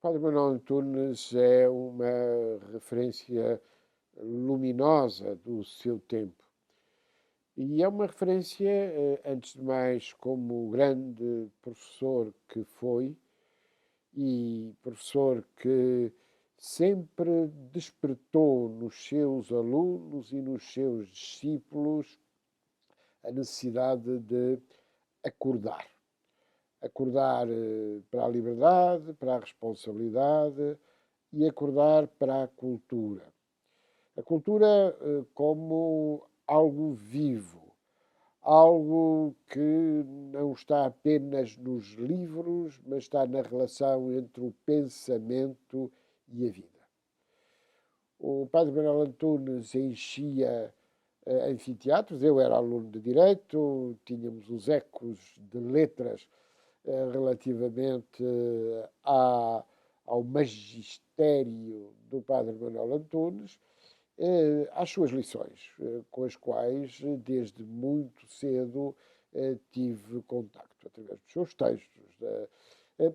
Padre Manuel Antunes é uma referência luminosa do seu tempo. E é uma referência, antes de mais, como grande professor que foi e professor que sempre despertou nos seus alunos e nos seus discípulos a necessidade de acordar. Acordar para a liberdade, para a responsabilidade e acordar para a cultura. A cultura como algo vivo, algo que não está apenas nos livros, mas está na relação entre o pensamento e a vida. O Padre Manuel Antunes enchia anfiteatros, eu era aluno de Direito, tínhamos os ecos de letras relativamente ao magistério do Padre Manuel Antunes, às suas lições, com as quais, desde muito cedo, tive contacto, através dos seus textos.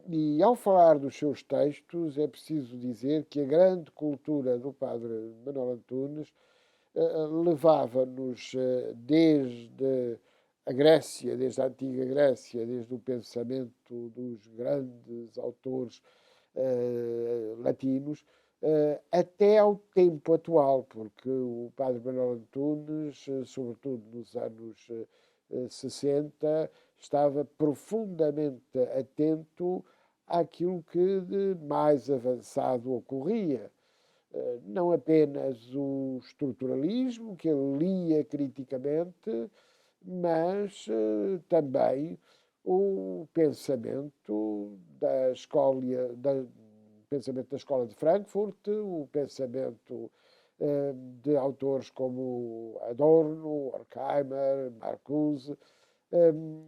E, ao falar dos seus textos, é preciso dizer que a grande cultura do Padre Manuel Antunes levava-nos desde a Grécia, desde a antiga Grécia, desde o pensamento dos grandes autores latinos, até ao tempo atual, porque o Padre Manuel Antunes, sobretudo nos anos 60, estava profundamente atento àquilo que de mais avançado ocorria. Não apenas o estruturalismo, que ele lia criticamente, mas também o pensamento pensamento da escola de Frankfurt, o pensamento de autores como Adorno, Horkheimer, Marcuse.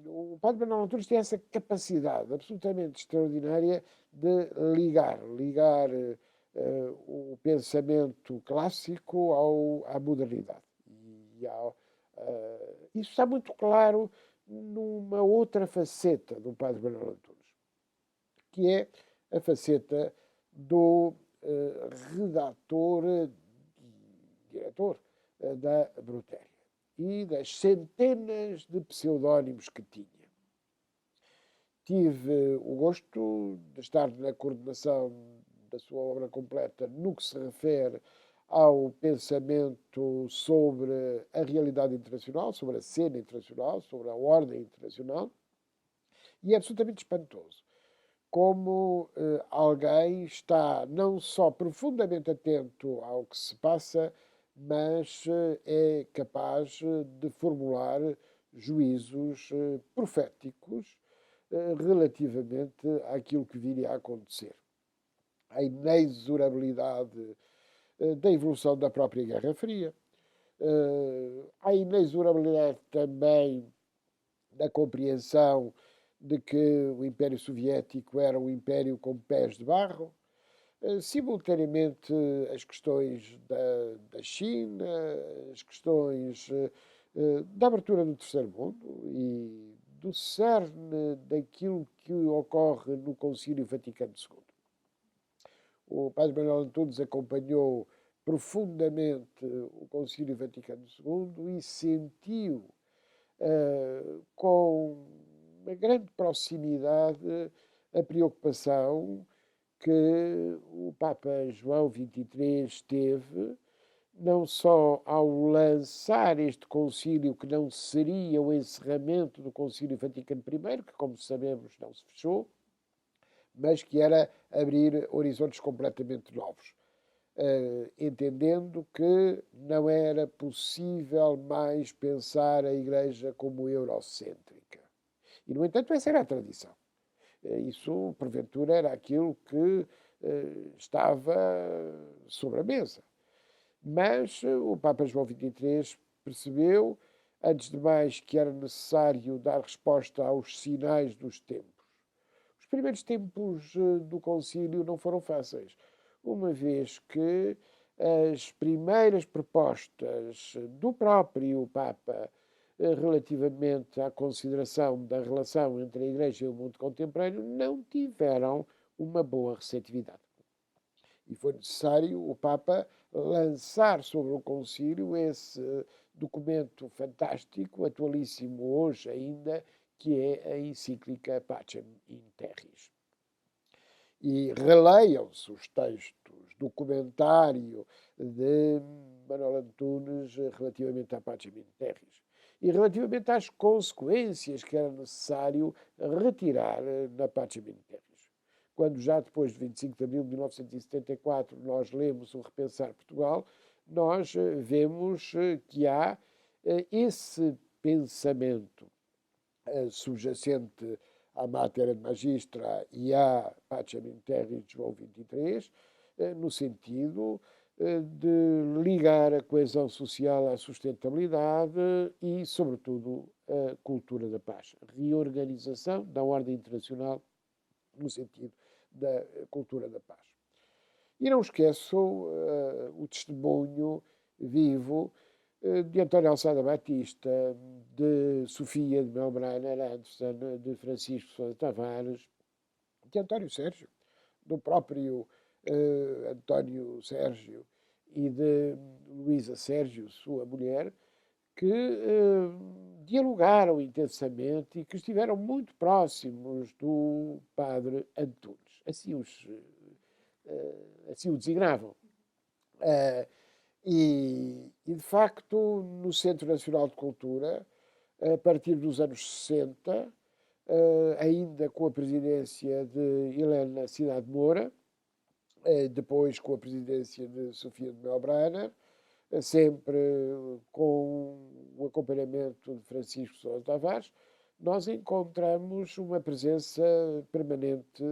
O Padre Manuel Antunes tem essa capacidade absolutamente extraordinária de ligar o pensamento clássico à modernidade. Isso está muito claro numa outra faceta do Padre Manuel Antunes, que é a faceta do redator e diretor da Brutéria e das centenas de pseudónimos que tinha. Tive o gosto de estar na coordenação da sua obra completa no que se refere ao pensamento sobre a realidade internacional, sobre a cena internacional, sobre a ordem internacional, e é absolutamente espantoso como alguém está não só profundamente atento ao que se passa, mas é capaz de formular juízos proféticos relativamente àquilo que viria a acontecer. A inexorabilidade da evolução da própria Guerra Fria, a inexorabilidade também da compreensão de que o Império Soviético era um império com pés de barro, simultaneamente as questões da China, as questões da abertura do terceiro mundo e do cerne daquilo que ocorre no Concílio Vaticano II. O Padre Manuel Antunes acompanhou profundamente o Concílio Vaticano II e sentiu com uma grande proximidade a preocupação que o Papa João XXIII teve, não só ao lançar este concílio, que não seria o encerramento do Concílio Vaticano I, que, como sabemos, não se fechou, mas que era abrir horizontes completamente novos. Entendendo que não era possível mais pensar a Igreja como eurocêntrica. E, no entanto, essa era a tradição. Isso, porventura, era aquilo que estava sobre a mesa. Mas o Papa João XXIII percebeu, antes de mais, que era necessário dar resposta aos sinais dos tempos. Os primeiros tempos do concílio não foram fáceis, uma vez que as primeiras propostas do próprio Papa relativamente à consideração da relação entre a Igreja e o mundo contemporâneo não tiveram uma boa receptividade. E foi necessário o Papa lançar sobre o concílio esse documento fantástico, atualíssimo hoje ainda, que é a encíclica Pacem in Terris. E releiam-se os textos do comentário de Manuel Antunes relativamente à Pacem in Terris e relativamente às consequências que era necessário retirar na Pacem in Terris. Quando já depois de 25 de abril de 1974 nós lemos o Repensar Portugal, nós vemos que há esse pensamento subjacente à Mater Magistra e à Pacem in Terris de João XXIII, no sentido de ligar a coesão social à sustentabilidade e, sobretudo, a cultura da paz. Reorganização da ordem internacional no sentido da cultura da paz. E não esqueço o testemunho vivo de António Alçada Batista, de Sofia de Melbrenner Anderson, de Francisco Sousa Tavares, de António Sérgio, do próprio António Sérgio e de Luísa Sérgio, sua mulher, que dialogaram intensamente e que estiveram muito próximos do padre Antunes. Assim o designavam. E, de facto, no Centro Nacional de Cultura, a partir dos anos 60, ainda com a presidência de Helena Cidade Moura, depois com a presidência de Sofia de Melbrenner, sempre com o acompanhamento de Francisco Sousa Tavares, nós encontramos uma presença permanente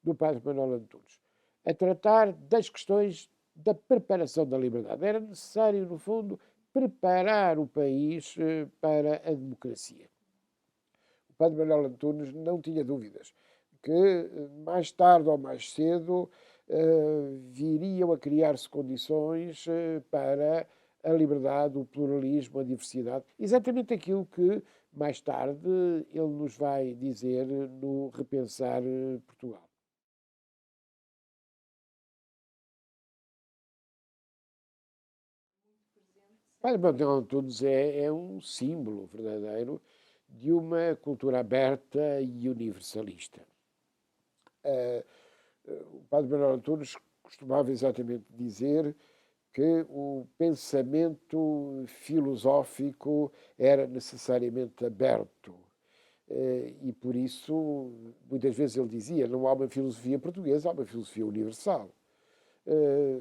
do padre Manuel Antunes, a tratar das questões da preparação da liberdade. Era necessário, no fundo, preparar o país para a democracia. O padre Manuel Antunes não tinha dúvidas que, mais tarde ou mais cedo, viriam a criar-se condições para a liberdade, o pluralismo, a diversidade. Exatamente aquilo que, mais tarde, ele nos vai dizer no Repensar Portugal. Padre Manuel Antunes é um símbolo verdadeiro de uma cultura aberta e universalista. O padre Manuel Antunes costumava exatamente dizer que o pensamento filosófico era necessariamente aberto. E por isso, muitas vezes ele dizia, não há uma filosofia portuguesa, há uma filosofia universal.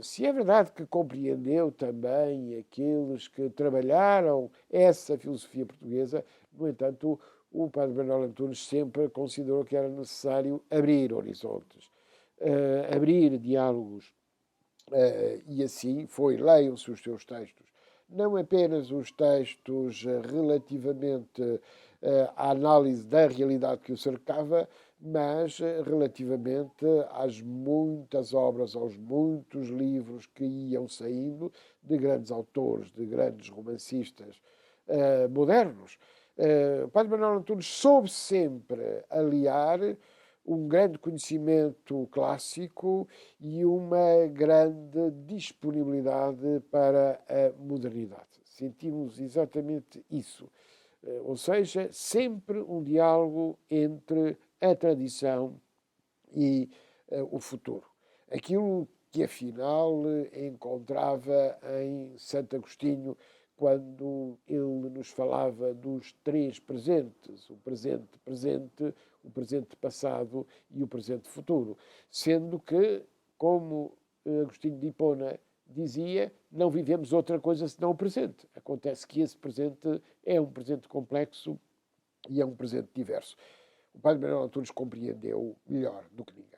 Se é verdade que compreendeu também aqueles que trabalharam essa filosofia portuguesa, no entanto, o padre Manuel Antunes sempre considerou que era necessário abrir horizontes, abrir diálogos. E assim foi. Leiam-se os seus textos. Não apenas os textos relativamente à análise da realidade que o cercava, mas relativamente às muitas obras, aos muitos livros que iam saindo de grandes autores, de grandes romancistas modernos. O padre Manuel Antunes soube sempre aliar um grande conhecimento clássico e uma grande disponibilidade para a modernidade. Sentimos exatamente isso. Ou seja, sempre um diálogo entre a tradição e o futuro. Aquilo que, afinal, encontrava em Santo Agostinho quando ele nos falava dos três presentes, o presente presente, o presente passado e o presente futuro. Sendo que, como Agostinho de Hipona dizia, não vivemos outra coisa senão o presente. Acontece que esse presente é um presente complexo e é um presente diverso. O padre Manuel Antunes compreendeu melhor do que ninguém.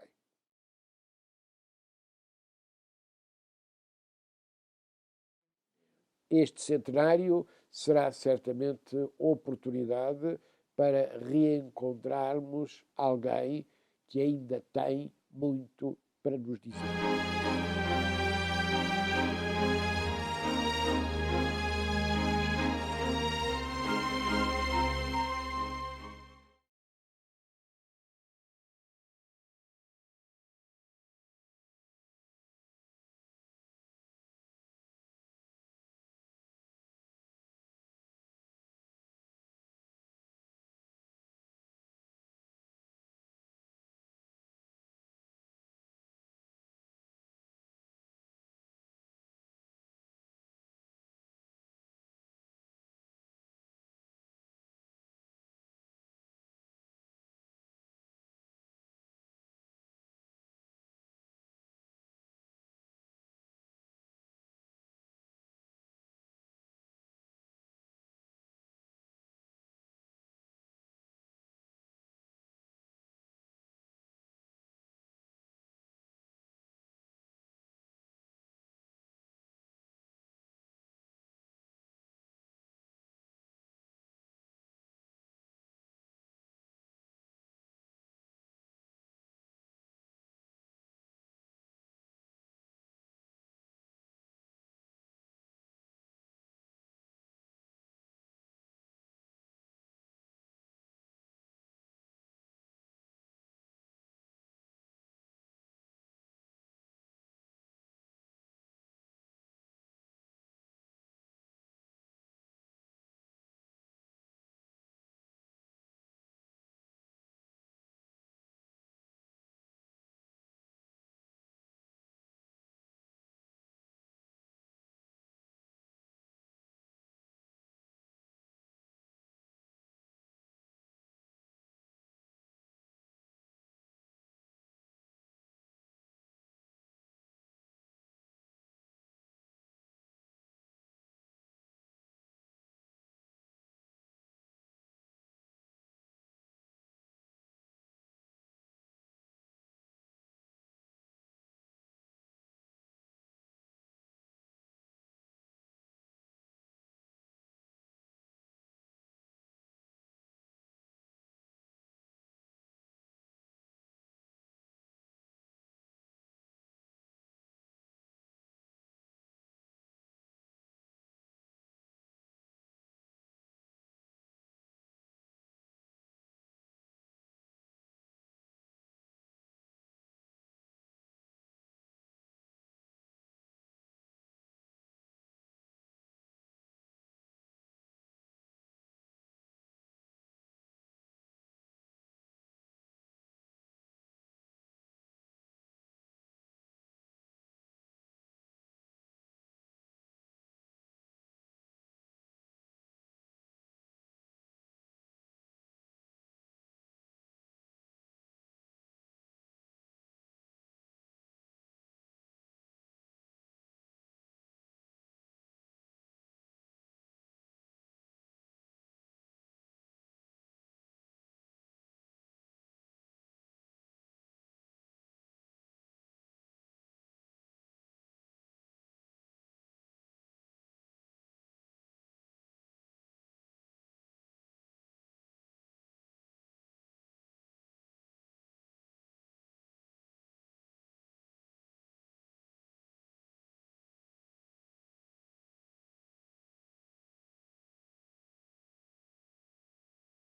Este centenário será certamente oportunidade para reencontrarmos alguém que ainda tem muito para nos dizer.